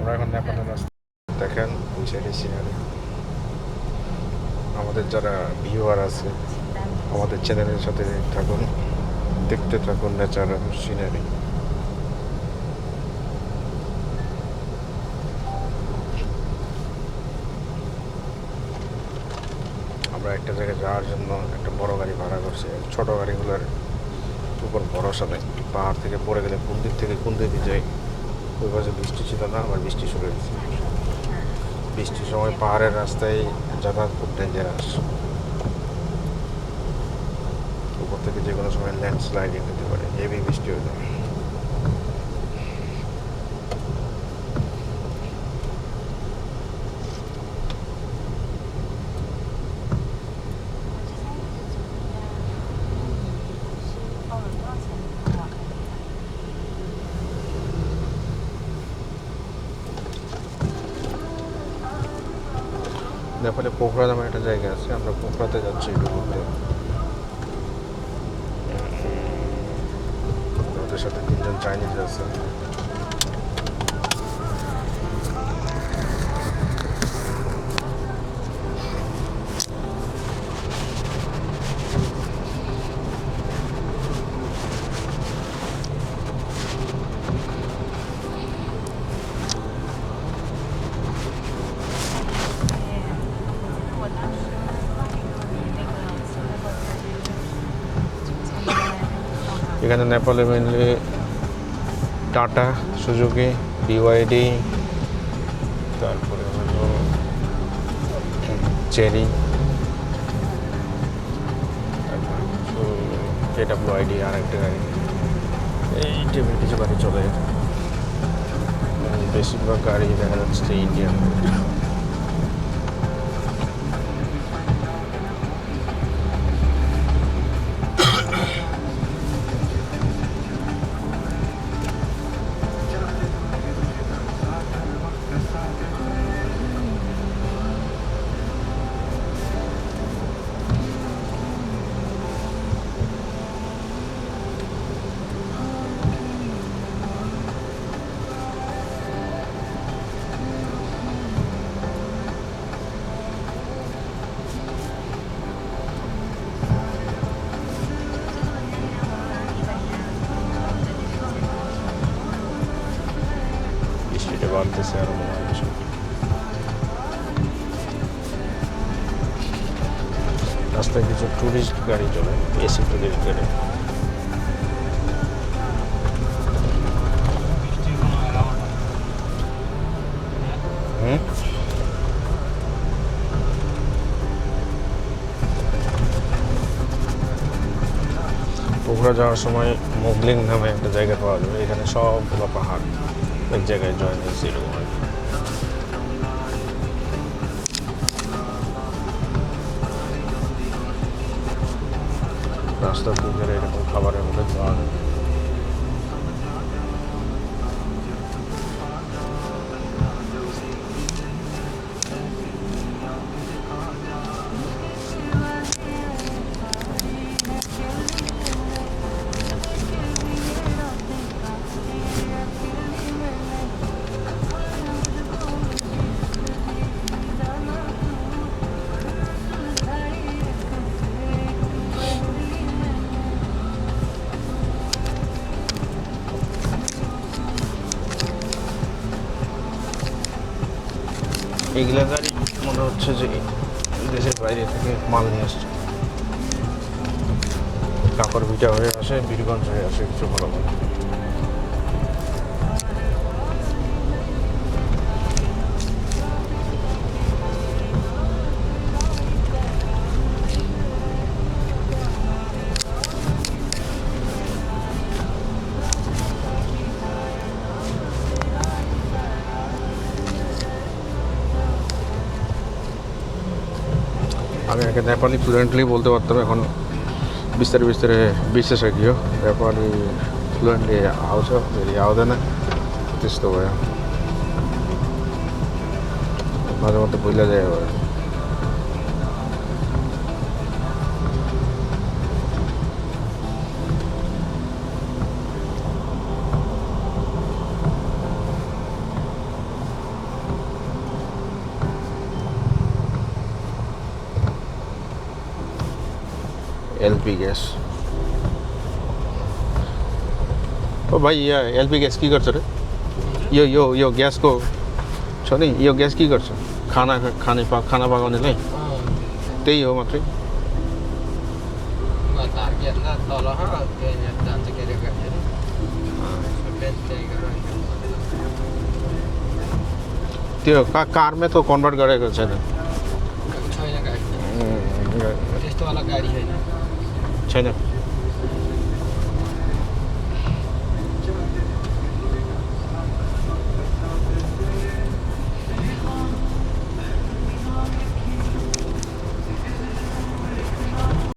আমরা এখন নেপালের রাস্তা দেখেন ওই সাইডে সিনারি। আমাদের যারা ভিউয়ার আছে আমাদের চ্যানেলের সাথে থাকুন, দেখতে থাকুন ন্যাচারাল সিনারি। আমরা একটা জায়গায় যাওয়ার জন্য একটা বড় গাড়ি ভাড়া করছি। ছোট গাড়িগুলোর উপর ভরসা নেই, পাহাড় থেকে পড়ে গেলে কোন দিক থেকে কোন দিকে যাই। ওই পাশে বৃষ্টি ছিল না, আবার বৃষ্টি শুরু হয়েছে। বৃষ্টির সময় পাহাড়ের রাস্তায় যাতায়াত খুব ডেঞ্জারাস। উপর থেকে যে কোনো সময় ল্যান্ডস্লাইডিং হতে পারে, হেভি বৃষ্টি হয়ে যায়। নেপালে পোখরা নামে একটা জায়গা আছে, আমরা পোখরাতে যাচ্ছি একটু ঘুরতে। ওদের সাথে 3জন চাইনিজ আছে। এখানে নেপালে মেনলি টাটা, সুজুকি, বিওয়াইডি, তারপরে হলো চেরি, তারপরে KWID আর একটা গাড়ি, এই টাইপের কিছু গাড়ি চলে। বেশিরভাগ গাড়ি দেখা যাচ্ছে ইন্ডিয়ান। বৃষ্টিটা বাড়তেছে আরো মনে হয় বেশি। রাস্তায় কিছু টুরিস্ট গাড়ি চলে, এসি টুরিস্ট গাড়ি। পোখরা যাওয়ার সময় মোগলিং নামে একটা জায়গা পাওয়া যাবে, এখানে সবগুলো পাহাড় এক জায়গায় জয়েন হয়েছে এরকম আর কি। রাস্তার দিকে এরকম খাবারের মধ্যে পাওয়া যাবে। এইগুলা গাড়ি মনে হচ্ছে যে দেশের বাইরে থেকে মাল নিয়ে আসছে। কাকর ভিটা হয়ে আসে, বীরগঞ্জ হয়ে আসে, কিছু ভালো ভালো। আমি আগে নেপালি ফ্লুয়েন্টলি বলতে পারতাম, এখন बिस्तारै बिस्तारै बिर्सिसकियो। नेपाली फ्लुएन्टली आउँछ, फेरि आउँदैन, त्यस्तो भयो। माझे मात्रै भुलिँदै जायो भयो। एलपी ग्यास ओ भाइ यहाँ एलपी ग्यास के गर्छ र यो यो यो ग्यासको छ नि यो ग्यास के गर्छ खाना पकाउनेलाई त्यही हो मात्रै त्यो कारमा त कन्भर्ट गरेको छैन त्यस्तोवाला गाडी छैन छैन